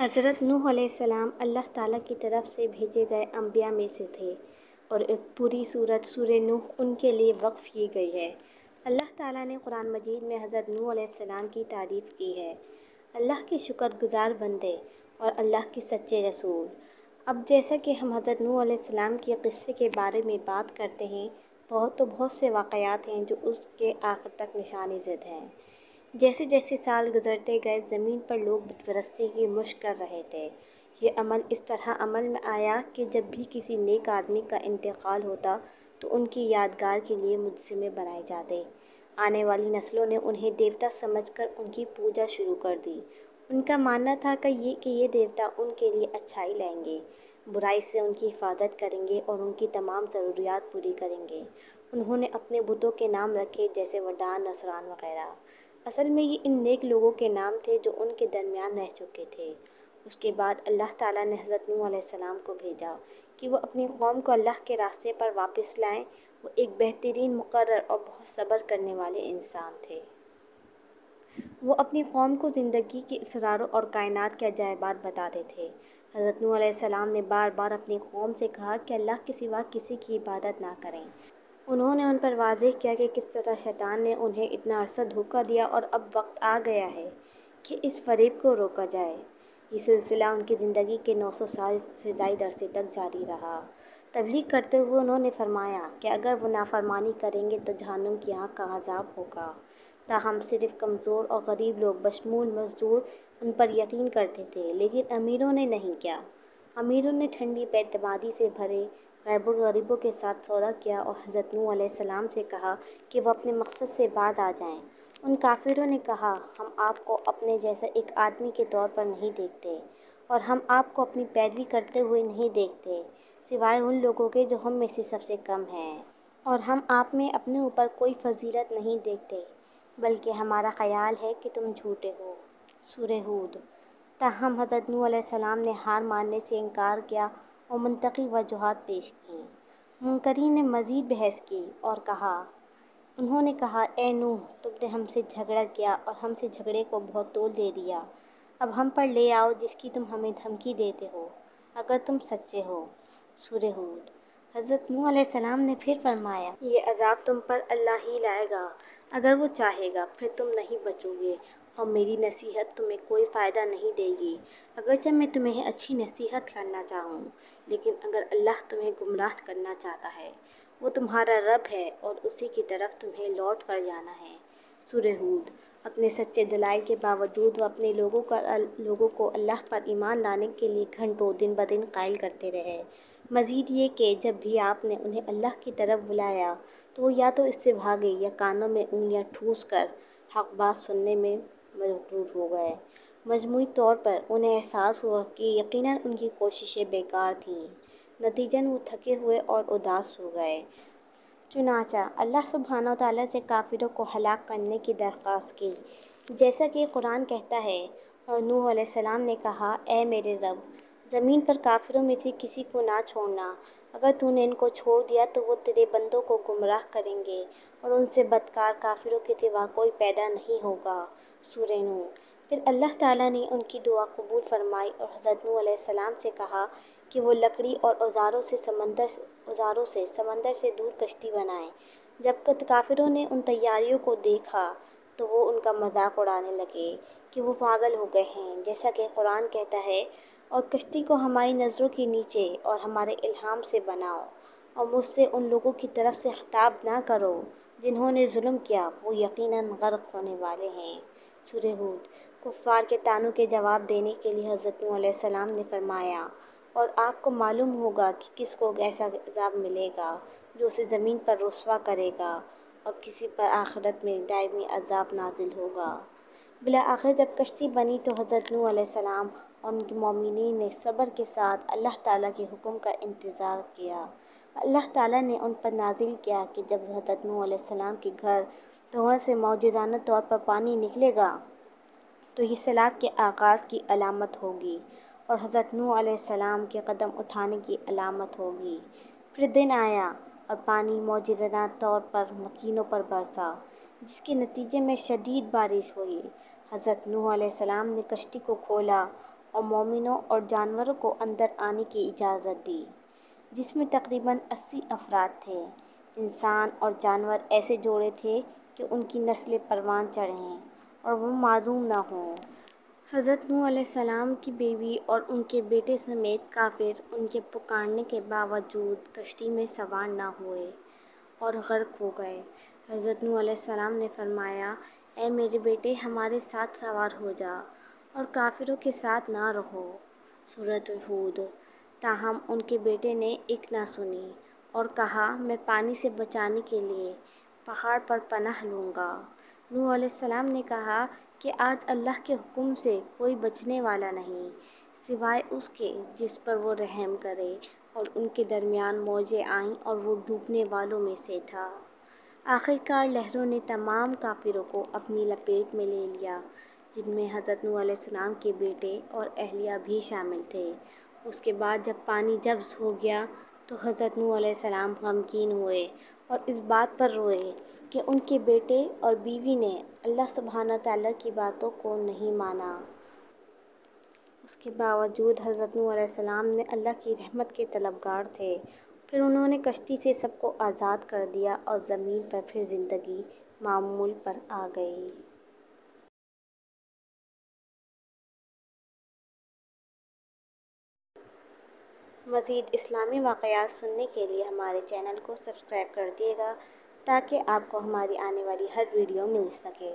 حضرت نوح علیہ السلام اللہ تعالیٰ کی طرف سے بھیجے گئے انبیاء میں سے تھے اور ایک پوری سورت سورہ نوح ان کے لیے وقف کی گئی ہے۔ اللہ تعالیٰ نے قرآن مجید میں حضرت نوح علیہ السلام کی تعریف کی ہے۔ اللہ کے شکر گزار بندے اور اللہ کے سچے رسول۔ اب جیسا کہ ہم حضرت نوح علیہ السلام کے قصے کے بارے میں بات کرتے ہیں، بہت سے واقعات ہیں جو اس کے آخر تک نشان زد ہیں۔ جیسے جیسے سال گزرتے گئے زمین پر لوگ بت پرستی کی مشق کر رہے تھے۔ یہ عمل اس طرح عمل میں آیا کہ جب بھی کسی نیک آدمی کا انتقال ہوتا تو ان کی یادگار کے لیے مجسمے بنائے جاتے۔ آنے والی نسلوں نے انہیں دیوتا سمجھ کر ان کی پوجا شروع کر دی۔ ان کا ماننا تھا کہ یہ دیوتا ان کے لیے اچھائی لائیں گے، برائی سے ان کی حفاظت کریں گے اور ان کی تمام ضروریات پوری کریں گے۔ انہوں نے اپنے بتوں کے نام رکھے جیسے وڈان، نصران وغیرہ۔ اصل میں یہ ان نیک لوگوں کے نام تھے جو ان کے درمیان رہ چکے تھے۔ اس کے بعد اللہ تعالیٰ نے حضرت نوح علیہ السلام کو بھیجا کہ وہ اپنی قوم کو اللہ کے راستے پر واپس لائیں۔ وہ ایک بہترین، مقرر اور بہت صبر کرنے والے انسان تھے۔ وہ اپنی قوم کو زندگی کے اسراروں اور کائنات کے عجائبات بتاتے تھے۔ حضرت نوح علیہ السلام نے بار بار اپنی قوم سے کہا کہ اللہ کے سوا کسی کی عبادت نہ کریں۔ انہوں نے ان پر واضح کیا کہ کس طرح شیطان نے انہیں اتنا عرصہ دھوکہ دیا اور اب وقت آ گیا ہے کہ اس فریب کو روکا جائے۔ یہ سلسلہ ان کی زندگی کے 900 سال سے زائد عرصے تک جاری رہا۔ تبلیغ کرتے ہوئے انہوں نے فرمایا کہ اگر وہ نافرمانی کریں گے تو جہنم کی آگ کا عذاب ہوگا۔ تاہم صرف کمزور اور غریب لوگ بشمول مزدور ان پر یقین کرتے تھے، لیکن امیروں نے نہیں کیا۔ امیروں نے ٹھنڈی بے اعتمادی سے بھرے غریبوں کے ساتھ سودا کیا اور حضرت نوح علیہ السلام سے کہا کہ وہ اپنے مقصد سے باز آ جائیں۔ ان کافروں نے کہا، ہم آپ کو اپنے جیسا ایک آدمی کے طور پر نہیں دیکھتے اور ہم آپ کو اپنی پیروی کرتے ہوئے نہیں دیکھتے، سوائے ان لوگوں کے جو ہم میں سے سب سے کم ہیں، اور ہم آپ میں اپنے اوپر کوئی فضیلت نہیں دیکھتے، بلکہ ہمارا خیال ہے کہ تم جھوٹے ہو۔ سورہ ہود۔ تاہم حضرت نوح علیہ السلام نے ہار ماننے سے انکار کیا اور منطقی وجوہات پیش کیں۔ منکرین نے مزید بحث کی اور انہوں نے کہا، اے نوح، تم نے ہم سے جھگڑا کیا اور ہم سے جھگڑے کو بہت طول دے دیا۔ اب ہم پر لے آؤ جس کی تم ہمیں دھمکی دیتے ہو، اگر تم سچے ہو۔ سورہ ہود۔ حضرت نوح علیہ السلام نے پھر فرمایا، یہ عذاب تم پر اللہ ہی لائے گا اگر وہ چاہے گا، پھر تم نہیں بچو گے اور میری نصیحت تمہیں کوئی فائدہ نہیں دے گی، اگرچہ میں تمہیں اچھی نصیحت کرنا چاہوں۔ لیکن اگر اللہ تمہیں گمراہ کرنا چاہتا ہے، وہ تمہارا رب ہے اور اسی کی طرف تمہیں لوٹ کر جانا ہے۔ سورہ ہود۔ اپنے سچے دلائل کے باوجود وہ اپنے لوگوں کو اللہ پر ایمان لانے کے لیے گھنٹوں دن بدن قائل کرتے رہے۔ مزید یہ کہ جب بھی آپ نے انہیں اللہ کی طرف بلایا تو وہ یا تو اس سے بھاگے یا کانوں میں انگلیاں ٹھوس کر حق بات سننے میں مغرور ہو گئے۔ مجموعی طور پر انہیں احساس ہوا کہ یقیناً ان کی کوششیں بیکار تھیں، نتیجتاً وہ تھکے ہوئے اور اداس ہو گئے۔ چنانچہ اللہ سبحانہ وتعالیٰ سے کافروں کو ہلاک کرنے کی درخواست کی، جیسا کہ قرآن کہتا ہے، اور نوح علیہ السلام نے کہا، اے میرے رب، زمین پر کافروں میں سے کسی کو نہ چھوڑنا، اگر تو نے ان کو چھوڑ دیا تو وہ تیرے بندوں کو گمراہ کریں گے اور ان سے بدکار کافروں کے سوا کوئی پیدا نہیں ہوگا۔ سورہ نوح۔ پھر اللہ تعالیٰ نے ان کی دعا قبول فرمائی اور حضرت نوح علیہ السلام سے کہا کہ وہ لکڑی اور اوزاروں سے سمندر سے دور کشتی بنائیں۔ جب کافروں نے ان تیاریوں کو دیکھا تو وہ ان کا مذاق اڑانے لگے کہ وہ پاگل ہو گئے ہیں، جیسا کہ قرآن کہتا ہے، اور کشتی کو ہماری نظروں کے نیچے اور ہمارے الہام سے بناؤ اور مجھ سے ان لوگوں کی طرف سے خطاب نہ کرو جنہوں نے ظلم کیا، وہ یقیناً غرق ہونے والے ہیں۔ سورہ ہود۔ کفار کے طعنوں کے جواب دینے کے لیے حضرت نوح علیہ السلام نے فرمایا، اور آپ کو معلوم ہوگا کہ کس کو ایسا عذاب ملے گا جو اسے زمین پر رسوا کرے گا اور کسی پر آخرت میں دائمی عذاب نازل ہوگا۔ بالآخر جب کشتی بنی تو حضرت نوح علیہ السلام اور ان کے مومنین نے صبر کے ساتھ اللہ تعالیٰ کے حکم کا انتظار کیا۔ اللہ تعالیٰ نے ان پر نازل کیا کہ جب حضرت نوح علیہ السلام کے گھر دھوڑ سے معجزانہ طور پر پانی نکلے گا تو یہ سیلاب کے آغاز کی علامت ہوگی اور حضرت نوح علیہ السلام کے قدم اٹھانے کی علامت ہوگی۔ پھر دن آیا اور پانی معجزانہ طور پر مکینوں پر برسا، جس کے نتیجے میں شدید بارش ہوئی۔ حضرت نوح علیہ السلام نے کشتی کو کھولا اور مومنوں اور جانوروں کو اندر آنے کی اجازت دی، جس میں تقریباً 80 افراد تھے۔ انسان اور جانور ایسے جوڑے تھے کہ ان کی نسلیں پروان چڑھیں اور وہ معدوم نہ ہوں۔ حضرت نوح علیہ السلام کی بیوی اور ان کے بیٹے سمیت کافر ان کے پکارنے کے باوجود کشتی میں سوار نہ ہوئے اور غرق ہو گئے۔ حضرت نوح علیہ السلام نے فرمایا، اے میرے بیٹے، ہمارے ساتھ سوار ہو جا اور کافروں کے ساتھ نہ رہو۔ سورۃ ہود۔ تاہم ان کے بیٹے نے ایک نہ سنی اور کہا، میں پانی سے بچانے کے لیے پہاڑ پر پناہ لوں گا۔ نوح علیہ السلام نے کہا کہ آج اللہ کے حکم سے کوئی بچنے والا نہیں سوائے اس کے جس پر وہ رحم کرے، اور ان کے درمیان موجیں آئیں اور وہ ڈوبنے والوں میں سے تھا۔ آخرکار لہروں نے تمام کافروں کو اپنی لپیٹ میں لے لیا، جن میں حضرت نوح علیہ السلام کے بیٹے اور اہلیہ بھی شامل تھے۔ اس کے بعد جب پانی جذب ہو گیا تو حضرت نوح علیہ السلام غمگین ہوئے اور اس بات پر روئے کہ ان کے بیٹے اور بیوی نے اللہ سبحانہ تعالیٰ کی باتوں کو نہیں مانا۔ اس کے باوجود حضرت نوح علیہ السلام نے اللہ کی رحمت کے طلبگار تھے۔ پھر انہوں نے کشتی سے سب کو آزاد کر دیا اور زمین پر پھر زندگی معمول پر آ گئی۔ مزید اسلامی واقعات سننے کے لیے ہمارے چینل کو سبسکرائب کر دیجیے گا تاکہ آپ کو ہماری آنے والی ہر ویڈیو مل سکے۔